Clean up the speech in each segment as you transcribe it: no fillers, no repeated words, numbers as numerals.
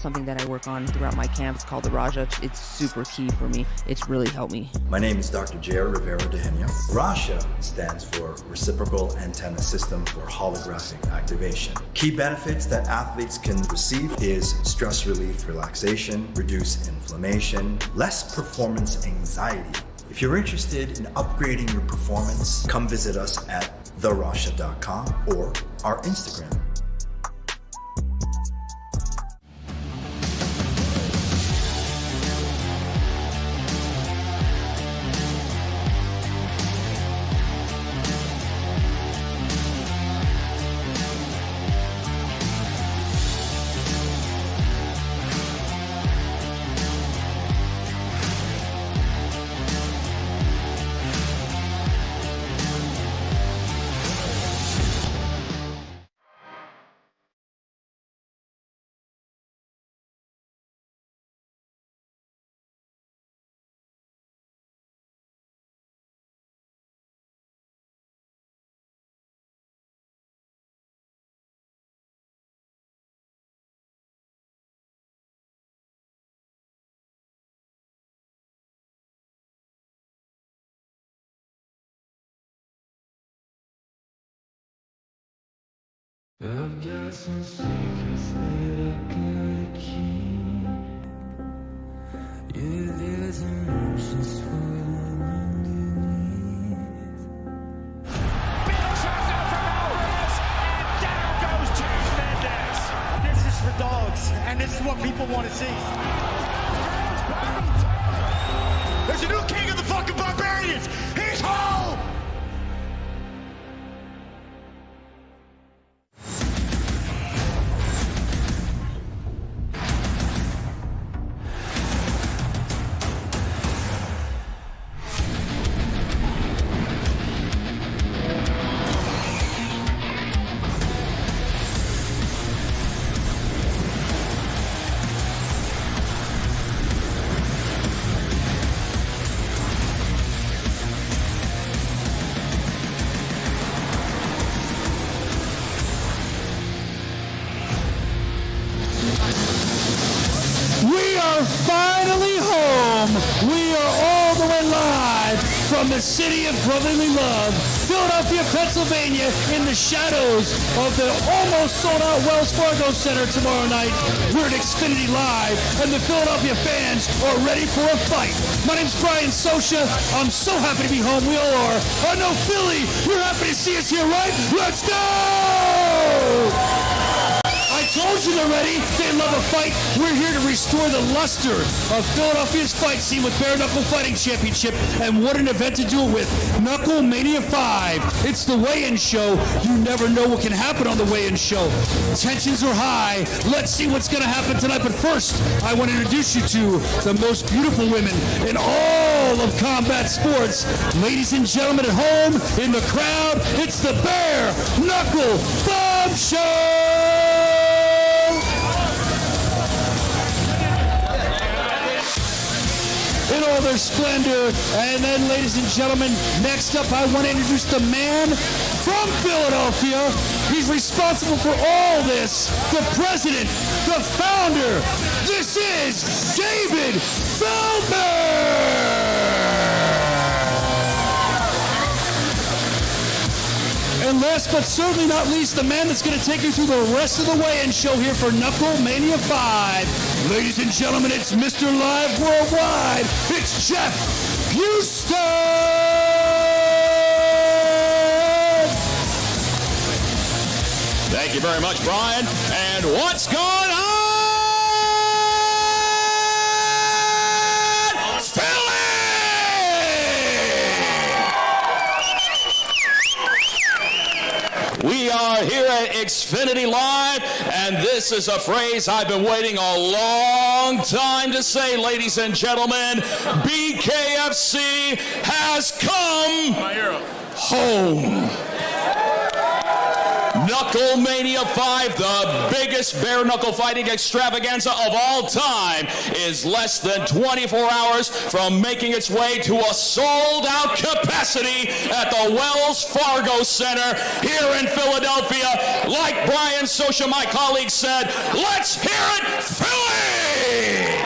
something that I work on throughout my camp. It's called the Raja. It's super key for me. It's really helped me. My name is Dr. J.R. Rivera-Dehenia. RASHA stands for Reciprocal Antenna System for Holographic Activation. Key benefits that athletes can receive is stress relief, relaxation, reduce inflammation, less performance anxiety. If you're interested in upgrading your performance, come visit us at therasha.com or our Instagram. I've got some secrets that I gotta keep. Yeah, there's emotions swirling underneath. Middle shot out from Alvarez, and down goes James Mendez. This is for dogs, and this is what people want to see. There's a new king of the fucking barbarians. He's home. We are finally home. We are all the way live from the city of brotherly love, Philadelphia, Pennsylvania, in the shadows of the almost sold-out Wells Fargo Center tomorrow night. We're at Xfinity Live, and the Philadelphia fans are ready for a fight. My name's Brian Sosha. I'm so happy to be home. We all are. I know Philly, you're happy to see us here, right? Let's go! I told you they're ready. They love a fight. We're here to restore the luster of Philadelphia's fight scene with Bare Knuckle Fighting Championship. And what an event to do it with. KNUCKLEMANIA 5. It's the weigh-in show. You never know what can happen on the weigh-in show. Tensions are high. Let's see what's going to happen tonight. But first, I want to introduce you to the most beautiful women in all of combat sports. Ladies and gentlemen at home, in the crowd, it's the Bare Knuckle Bomb Show! In all their splendor. And then, ladies and gentlemen, next up, I want to introduce the man from Philadelphia. He's responsible for all this. The president, the founder. This is David Feldman. And last but certainly not least, the man that's going to take you through the rest of the weigh-in show here for KNUCKLEMANIA 5. Ladies and gentlemen, it's Mr. Live Worldwide. It's Jeff Houston! Thank you very much, Brian. And what's going on? We are here at Xfinity Live, and this is a phrase I've been waiting a long time to say, ladies and gentlemen. BKFC has come home. KNUCKLEMANIA 5, the biggest bare-knuckle fighting extravaganza of all time, is less than 24 hours from making its way to a sold-out capacity at the Wells Fargo Center here in Philadelphia. Like Brian Sosha, my colleague, said, let's hear it, Philly!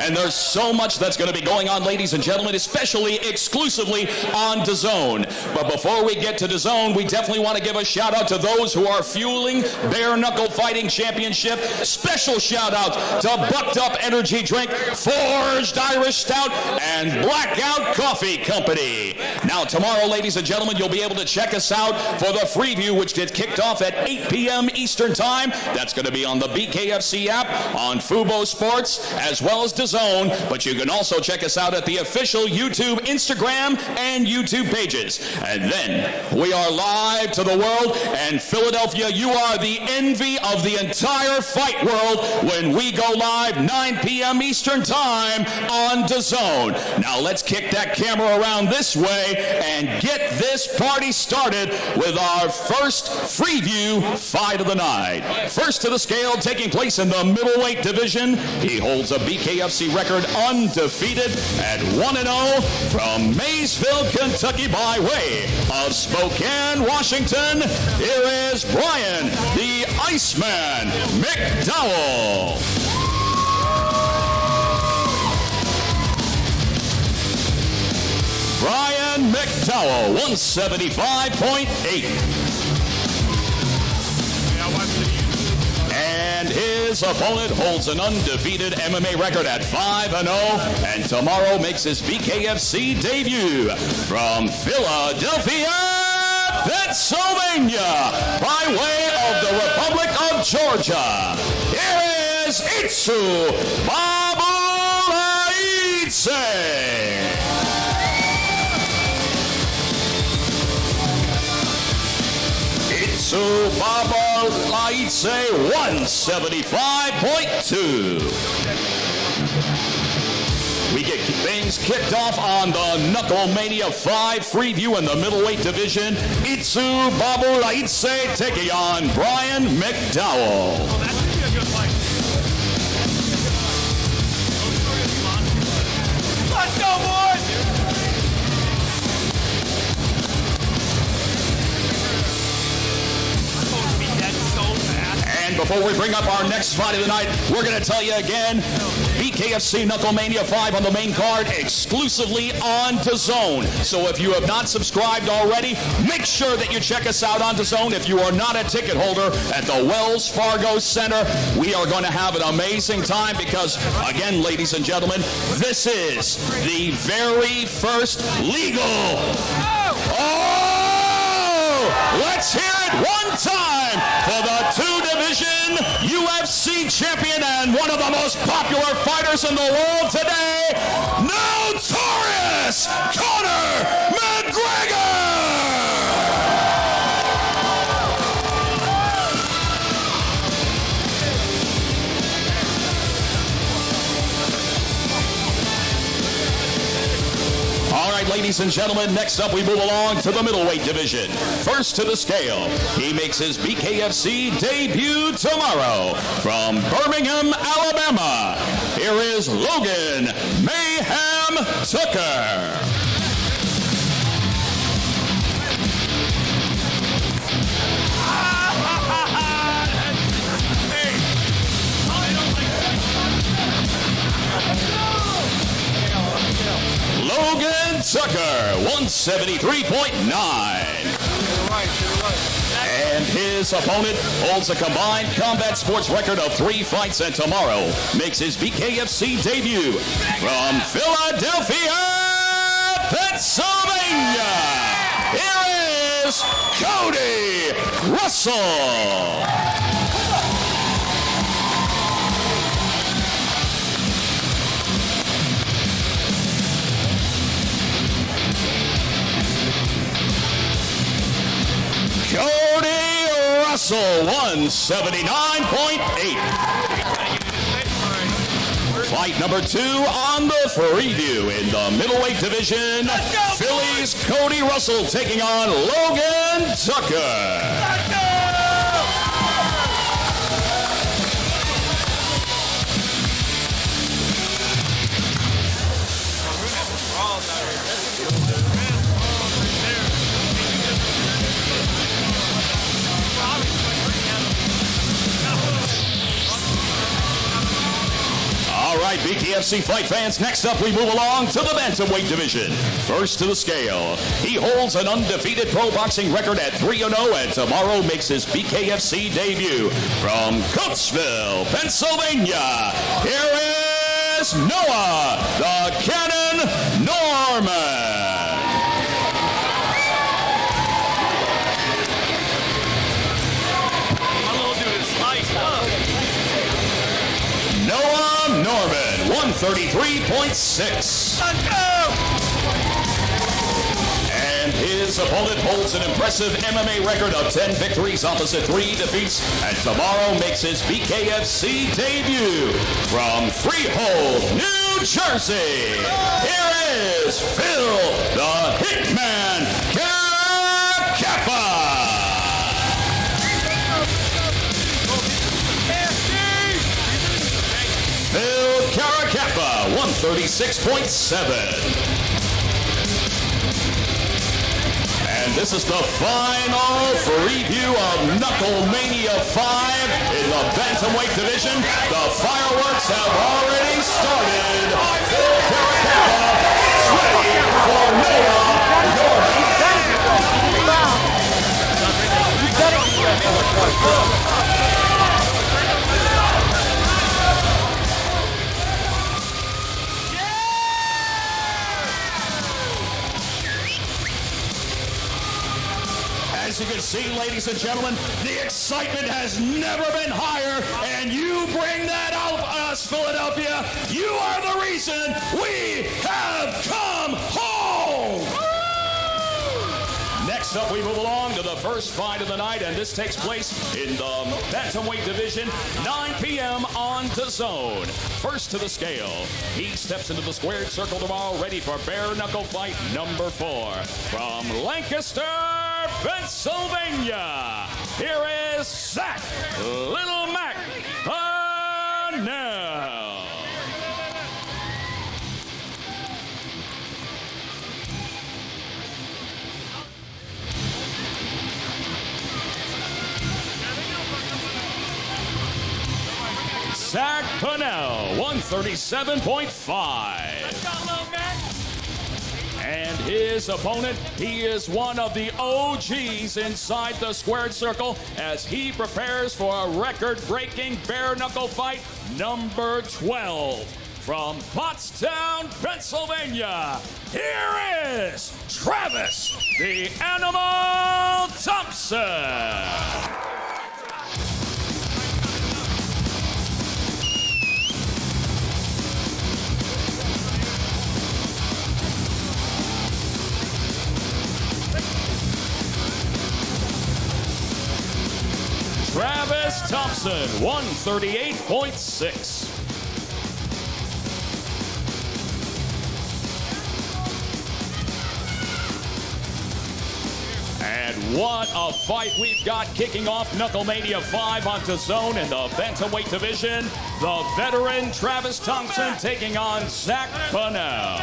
And there's so much that's going to be going on, ladies and gentlemen, especially exclusively on DAZN. But before we get to DAZN, we definitely want to give a shout out to those who are fueling Bare Knuckle Fighting Championship. Special shout out to Bucked Up Energy Drink, Forged Irish Stout, and Blackout Coffee Company. Now, tomorrow, ladies and gentlemen, you'll be able to check us out for the Freeview, which gets kicked off at 8 p.m. Eastern Time. That's going to be on the BKFC app, on Fubo Sports, as well as DAZN. But you can also check us out at the official YouTube, Instagram, and YouTube pages. And then we are live to the world, and Philadelphia, you are the envy of the entire fight world when we go live 9 p.m. Eastern Time on DAZN. Now let's kick that camera around this way and get this party started with our first Freeview fight of the night. First to the scale, taking place in the middleweight division. He holds a BKFC record undefeated at 1-0 from Maysville, Kentucky by way of Spokane, Washington. Here is Brian, the Iceman McDowell. Brian McDowell, 175.8. And his opponent holds an undefeated MMA record at 5-0, and tomorrow makes his BKFC debut from Philadelphia, Pennsylvania, by way of the Republic of Georgia. Here is Itsu BABULAIDZE. BABULAIDZE, 175.2. We get things kicked off on the KNUCKLEMANIA 5 Freeview in the middleweight division. Itsu BABULAIDZE taking on Brian McDowell. Let's go, boys! And before we bring up our next fight of the night, we're going to tell you again, BKFC KNUCKLEMANIA 5 on the main card, exclusively on DAZN. So if you have not subscribed already, make sure that you check us out on DAZN. If you are not a ticket holder at the Wells Fargo Center, we are going to have an amazing time because, again, ladies and gentlemen, this is the very first legal. Let's hear it one time for the two-division UFC champion and one of the most popular fighters in the world today, Notorious Conor McGregor! All right, ladies and gentlemen, next up we move along to the middleweight division. First to the scale, he makes his BKFC debut tomorrow from Birmingham, Alabama. Here is Logan Mayhem Tucker. Logan Tucker, 173.9. And his opponent holds a combined combat sports record of 3 fights and tomorrow makes his BKFC debut from Philadelphia, Pennsylvania. Here is Cody Russell. Cody Russell, 179.8. Fight number 2 on the preview in the middleweight division. Philly's Cody Russell taking on Logan Tucker. All right, BKFC fight fans, next up we move along to the bantamweight division. First to the scale, he holds an undefeated pro boxing record at 3-0 and tomorrow makes his BKFC debut. From Coatesville, Pennsylvania, here is Noah the Cannon Norman. Noah Norman, 133.6. And his opponent holds an impressive MMA record of 10 victories opposite 3 defeats, and tomorrow makes his BKFC debut. From Freehold, New Jersey, here is Phil the Hitman Kappa. Phil Caracappa, 136.7. And this is the final preview of KNUCKLEMANIA 5 in the bantamweight division. The fireworks have already started. Phil Caracappa ready for Noah Norman. As you can see, ladies and gentlemen, the excitement has never been higher, and you bring that out of us, Philadelphia. You are the reason we have come home. Next up, we move along to the first fight of the night, and this takes place in the bantamweight division, 9 p.m. on DAZN. First to the scale, he steps into the squared circle tomorrow, ready for bare knuckle fight number 4. From Lancaster, Pennsylvania, here is Zach Little Mac PANNELL. Zach PANNELL, 137.5. And his opponent, he is one of the OGs inside the squared circle as he prepares for a record-breaking bare-knuckle fight number 12. From Pottstown, Pennsylvania, here is Travis the Animal Thompson. Travis Thompson, 138.6. And what a fight we've got kicking off KNUCKLEMANIA 5 on DAZN in the bantamweight division. The veteran Travis Thompson taking on Zach PANNELL.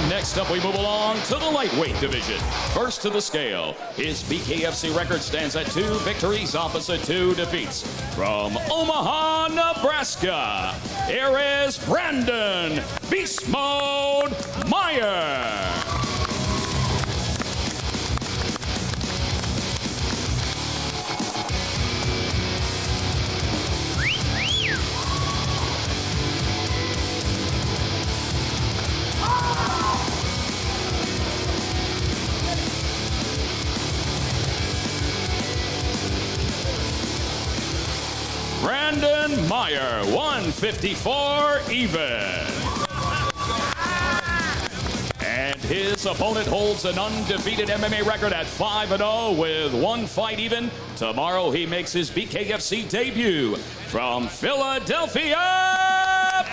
Next up, we move along to the lightweight division. First to the scale, his BKFC record stands at 2 victories opposite 2 defeats. From Omaha, Nebraska, here is Brandon Beast Mode Meyer. Brandon Meyer, 154 even. And his opponent holds an undefeated MMA record at 5-0 with 1 fight even. Tomorrow he makes his BKFC debut from Philadelphia,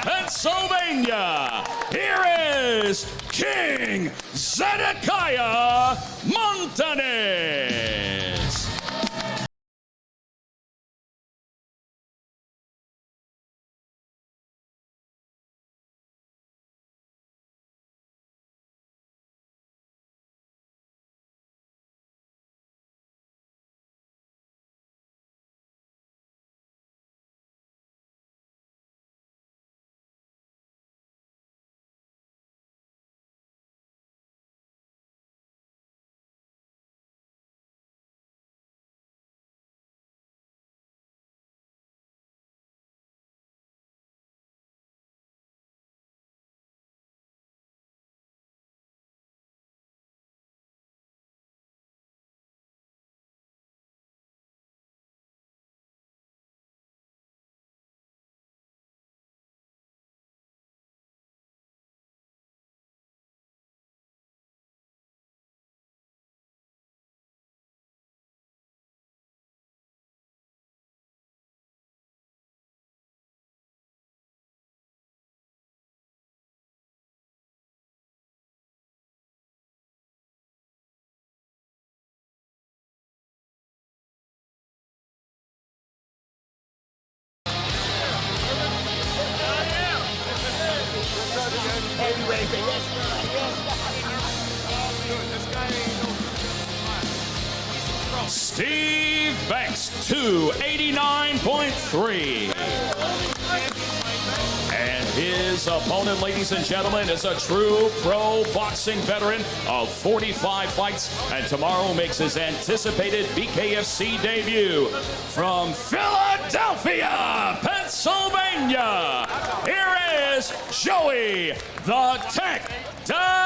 Pennsylvania. Here is King Zedekiah Montanez. Steve Banks, 289.3. And his opponent, ladies and gentlemen, is a true pro boxing veteran of 45 fights, and tomorrow makes his anticipated BKFC debut from Philadelphia, Pennsylvania. Here is Joey the Tank D'Amico.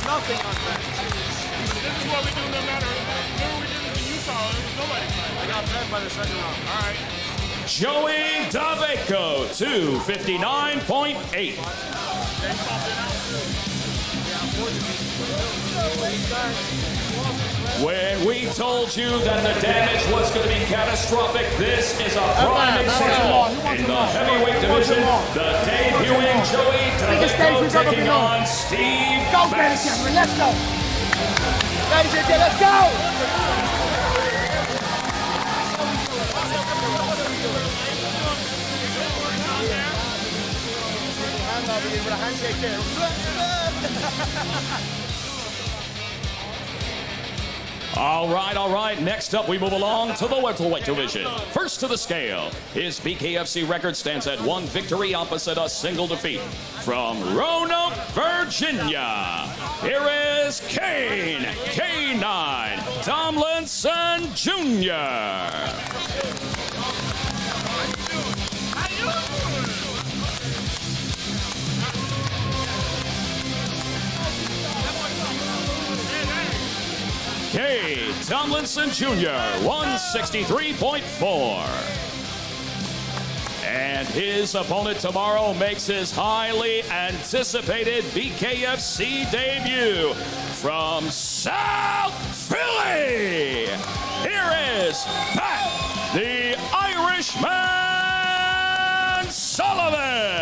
Nothing on that. This is what we do no matter. Remember we did this in Utah. There was nobody playing. I got fed by the second round. All right. Joey D'Amico, 259.8. When we told you that the damage was going to be catastrophic, this is a prime example. In the heavyweight division, the debuting Joey D'Amico taking on Steve Banks. Let's go. Ladies and gentlemen, let's go. With a handshake there. All right. Next up, we move along to the welterweight division. First to the scale, his BKFC record stands at 1 victory opposite a single defeat. From Roanoke, Virginia, here is Kane K9 Tomlinson Jr. K. Tomlinson Jr., 163.4. And his opponent tomorrow makes his highly anticipated BKFC debut from South Philly. Here is Pat, the Irishman Sullivan.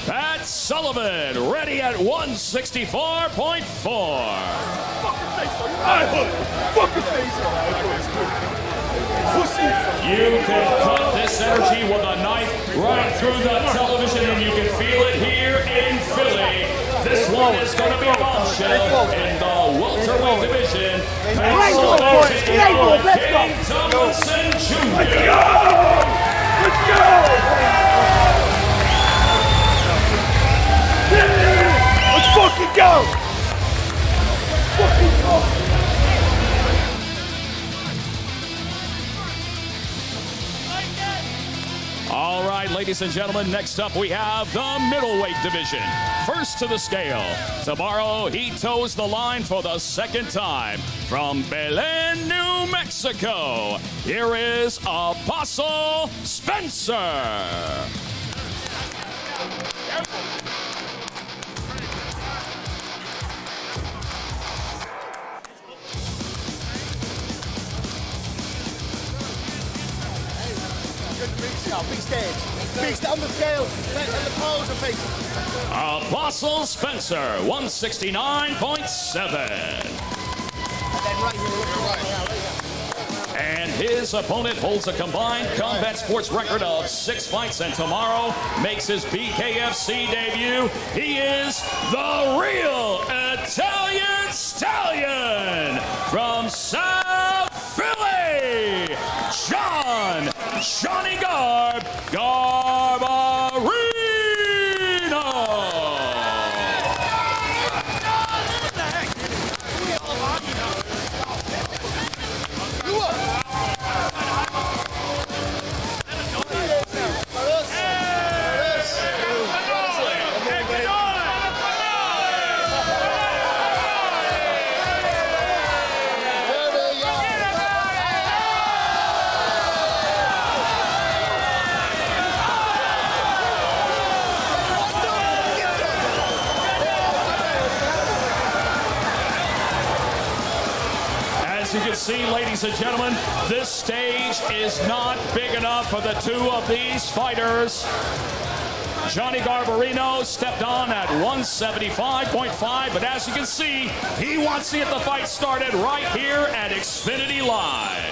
Pat Sullivan, ready at 164.4. You can cut this energy with a knife right through the television, and you can feel it here in Philly. This one is going to be a bombshell in the welterweight division. Pat Sullivan taking on King Tomlinson Jr. Let's go! Let's go! Let's fucking go! Fucking go! ladies and gentlemen, next up we have the middleweight division. First to the scale. Tomorrow he toes the line for the second time from Belen, New Mexico. Here is Apostle Spencer. Big stage. Big on the scale. And the pose of people. Apostle Spencer, 169.7. And his opponent holds a combined combat sports record of 6 fights, and tomorrow makes his BKFC debut. He is the real Italian Stallion from South Philly, Johnny Garbarino. As you can see, ladies and gentlemen, this stage is not big enough for the two of these fighters. Johnny Garbarino stepped on at 175.5, but as you can see, he wants to get the fight started right here at Xfinity Live.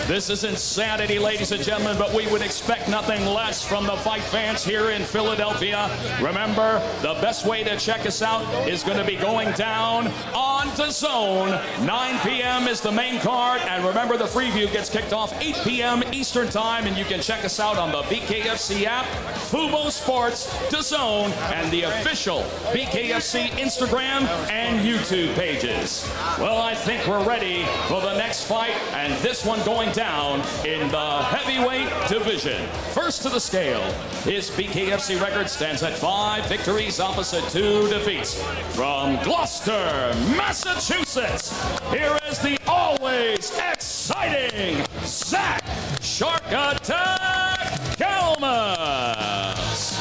This is insanity, ladies and gentlemen, but we would expect nothing less from the fight fans here in Philadelphia. Remember, the best way to check us out is going to be going down on DAZN. 9 p.m. is the main card, and remember, the preview gets kicked off 8 p.m. Eastern Time, and you can check us out on the BKFC app, Fubo Sports, DAZN, and the official BKFC Instagram and YouTube pages. Well, I think we're ready for the next fight, and this one going down in the heavyweight division. First to the scale, his BKFC record stands at 5 victories opposite 2 defeats. From Gloucester, Massachusetts, here is the always exciting Zach Shark Attack CALMUS.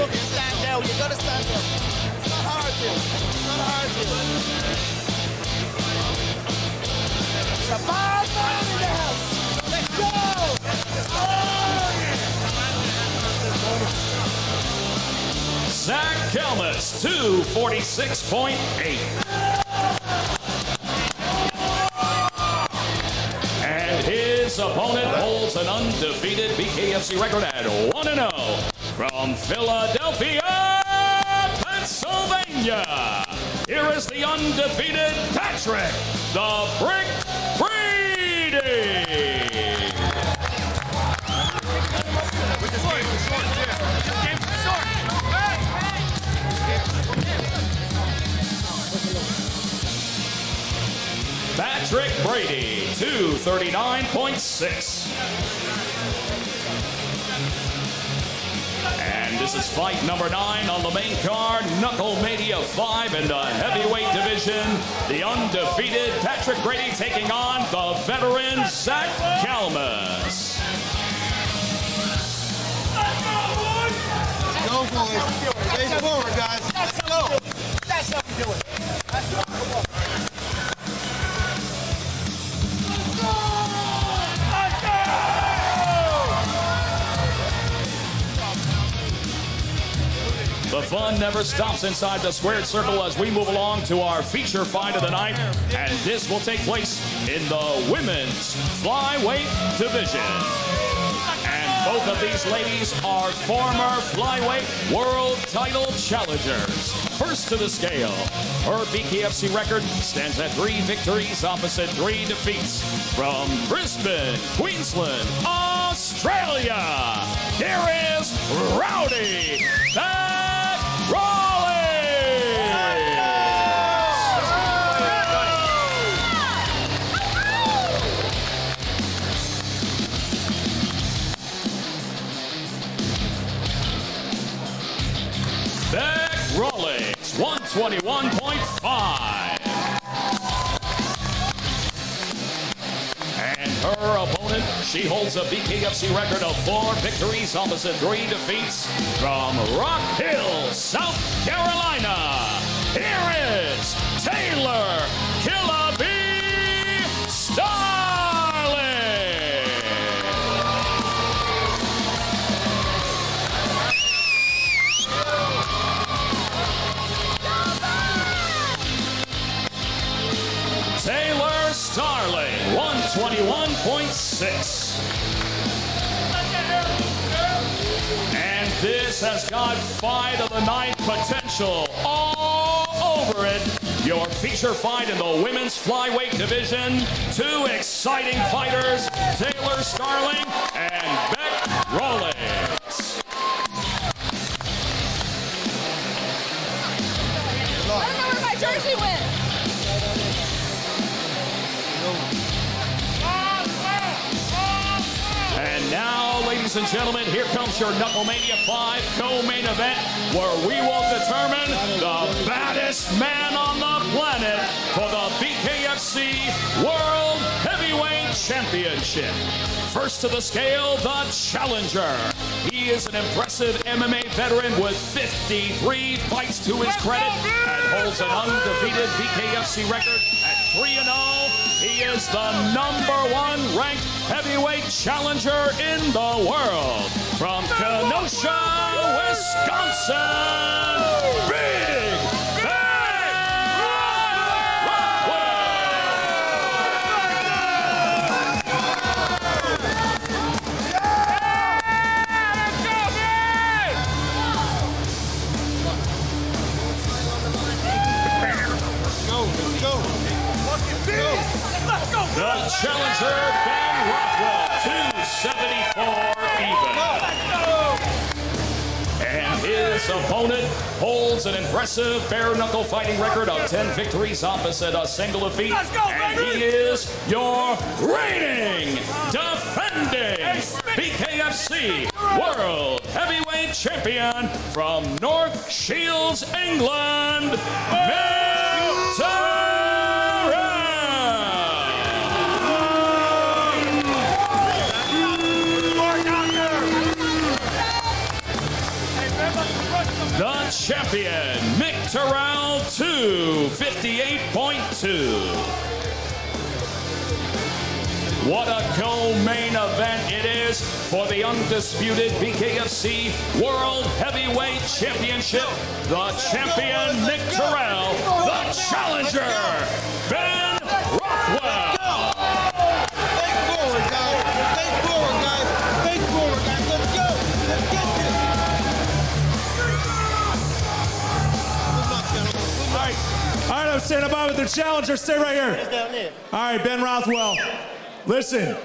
You stand down. You gotta stand up. It's not hard to. It's not hard to. It's a bad man in the house. Let's go. Zach CALMUS, 246.8. And his opponent holds an undefeated BKFC record at 1-0. From Philadelphia, Pennsylvania, here is the undefeated Patrick the Brick Brady. Patrick Brady, 239.6. And this is fight number 9 on the main card, KNUCKLEMANIA V in the heavyweight division. The undefeated Patrick Brady taking on the veteran Zach CALMUS. Go for it. Face forward, guys. Let's go. That's how we do it. Let's go. Come on. The fun never stops inside the squared circle as we move along to our feature fight of the night, and this will take place in the women's flyweight division. And Both of these ladies are former flyweight world title challengers. First to the scale, her BKFC record stands at 3 victories opposite 3 defeats. From Brisbane, Queensland, Australia, here is Rowdy Bec Rawlings. Bec Rawlings, 121.5. And her opponent, she holds a BKFC record of 4 victories opposite 3 defeats. From Rock Hill, South Carolina, here is Taylor Killer B. Starling. Taylor Starling, 121.6. And this has got fight of the night potential all over it. Your feature fight in the women's flyweight division. 2 exciting fighters, Taylor Starling and Bec Rawlings. I don't know where my jersey went. And now, ladies and gentlemen, here comes your Knucklemania 5 co-main event, where we will determine the baddest man on the planet for the BKFC World Heavyweight Championship. First to the scale, the challenger. He is an impressive MMA veteran with 53 fights to his credit and holds an undefeated BKFC record at 3-0. He is the #1 ranked heavyweight challenger in the world. From Kenosha, Wisconsin, Big Ben Rothwell. The challenger, Ben Rothwell, 274 even. And his opponent holds an impressive bare-knuckle fighting record of 10 victories opposite a single defeat. And he is your reigning, defending BKFC World Heavyweight Champion from North Shields, England, Mick Terrell. The champion, Mick Terrell, 258.2. What a co-main event it is for the undisputed BKFC World Heavyweight Championship. The champion, Mick Terrell. The challenger, Ben Rothwell. Think forward, guys. Think forward, guys. Think forward, guys. Let's go. Let's get this. All right, I'm standing by with the challenger. Stay right here. All right, Ben Rothwell. Listen,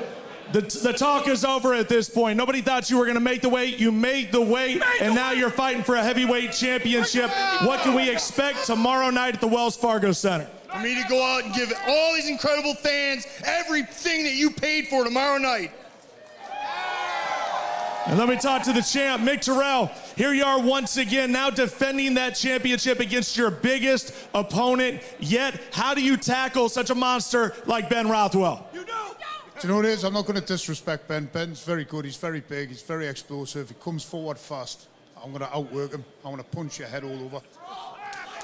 the talk is over at this point. Nobody thought you were going to make the weight. You made the weight, and now you're fighting for a heavyweight championship. What can we expect tomorrow night at the Wells Fargo Center? For me to go out and give all these incredible fans everything that you paid for tomorrow night. And let me talk to the champ, Mick Terrell. Here you are once again, now defending that championship against your biggest opponent yet. How do you tackle such a monster like Ben Rothwell? Do you know what it is? I'm not going to disrespect Ben. Ben's very good. He's very big. He's very explosive. He comes forward fast. I'm going to outwork him. I'm going to punch your head all over.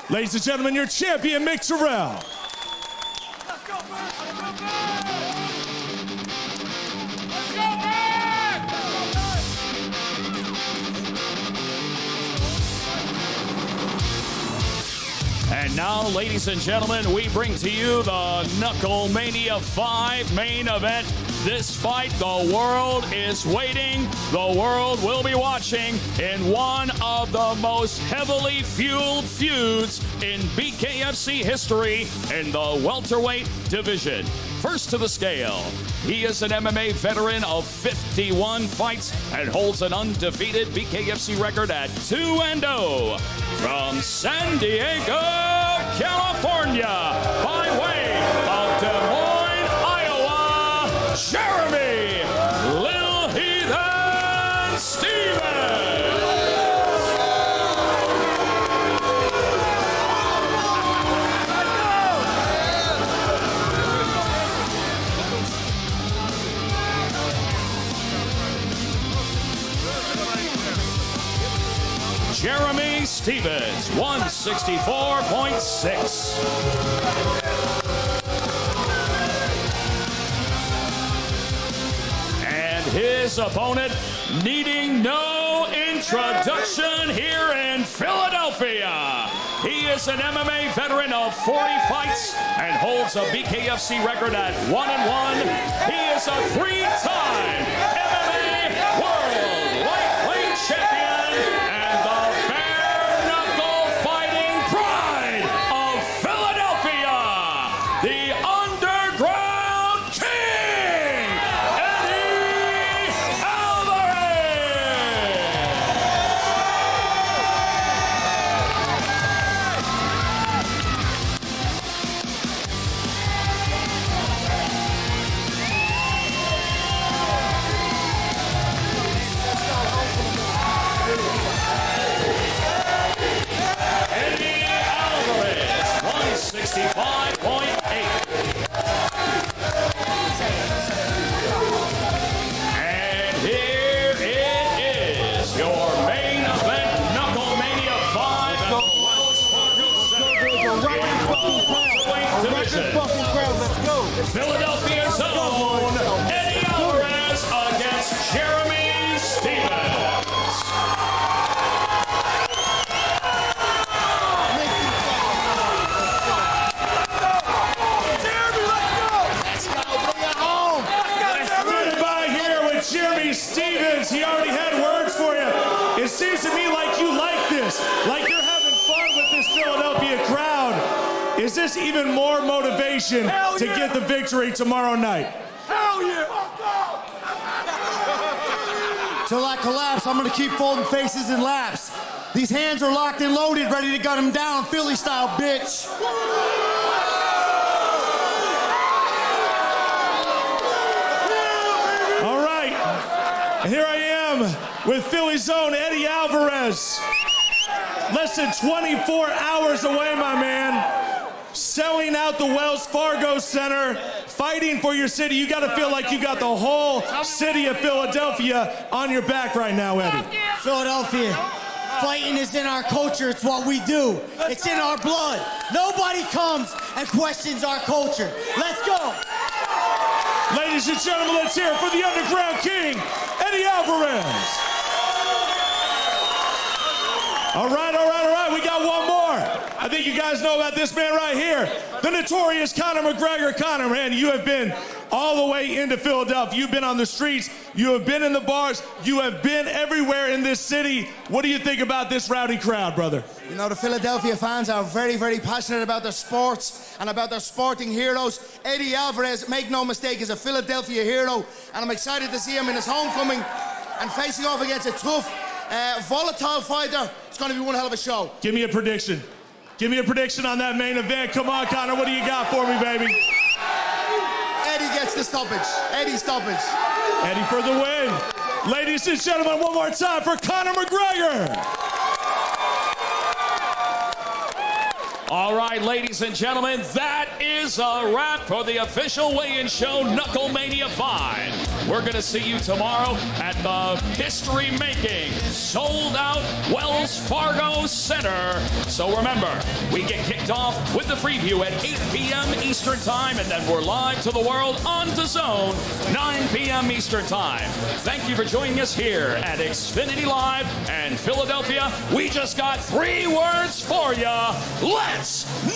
Ladies and gentlemen, your champion, Mick Terrell. Let's go, man. And now, ladies and gentlemen, we bring to you the Knucklemania 5 main event. This fight, the world is waiting. The world will be watching in one of the most heavily fueled feuds in BKFC history in the welterweight division. First to the scale, he is an MMA veteran of 51 fights and holds an undefeated BKFC record at 2-0. From San Diego, California, by way of Des Moines, Iowa, Jeremy Lil Heathen Stevens. Jeremy Stevens, 164.6. And his opponent, needing no introduction here in Philadelphia. He is an MMA veteran of 40 fights and holds a BKFC record at 1-1. He is a three-time MMA World Lightweight Champion and the bare knuckle fighting pride of Philadelphia, the Underground King, Eddie Alvarez. Eddie Alvarez, 165.8. And here it is, your main event, KNUCKLEMANIA V at the Wells Fargo Center in the welterweight division. Philadelphia's own Eddie Alvarez against Jeremy Stevens. Jeremy Stevens, he already had words for you. It seems to me like you like this, like you're having fun with this Philadelphia crowd. Is this even more motivation to get the victory tomorrow night? Hell yeah! Till I collapse, I'm gonna keep folding faces and laps. These hands are locked and loaded, ready to gun him down, Philly style, bitch. All right, and here I am with Philly's own Eddie Alvarez. Less than 24 hours away, my man. Selling out the Wells Fargo Center, fighting for your city. You gotta feel like you got the whole city of Philadelphia on your back right now, Eddie. Philadelphia, fighting is in our culture. It's what we do. It's in our blood. Nobody comes and questions our culture. Let's go. Ladies and gentlemen, let's hear it for the Underground King, Eddie Alvarez. All right. We got one more. I think you guys know about this man right here, the notorious Conor McGregor. Conor, man, you have been all the way into Philadelphia. You've been on the streets. You have been in the bars. You have been everywhere in this city. What do you think about this rowdy crowd, brother? You know, the Philadelphia fans are very, very passionate about their sports and about their sporting heroes. Eddie Alvarez, make no mistake, is a Philadelphia hero, and I'm excited to see him in his homecoming and facing off against a tough, volatile fighter. It's going to be one hell of a show. Give me a prediction. Give me a prediction on that main event. Come on, Conor, what do you got for me, baby? Eddie gets the stoppage. Eddie stoppage. Eddie for the win. Ladies and gentlemen, one more time for Conor McGregor. All right, ladies and gentlemen, that is a wrap for the official weigh-in show, KNUCKLEMANIA V. We're going to see you tomorrow at the history-making, sold-out Wells Fargo Center. So remember, we get kicked off with the preview at 8 p.m. Eastern Time, and then we're live to the world on DAZN, 9 p.m. Eastern Time. Thank you for joining us here at Xfinity Live and Philadelphia. We just got 3 words for you. Let's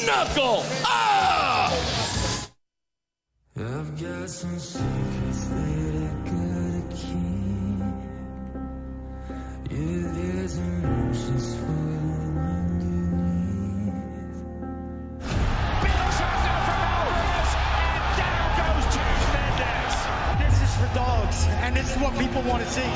knuckle up! I've got some secrets that I gotta keep. Yeah, there's emotions swirling underneath. Big shot now from Alvarez, and down goes Chase Mendez. This is for dogs, and this is what people want to see.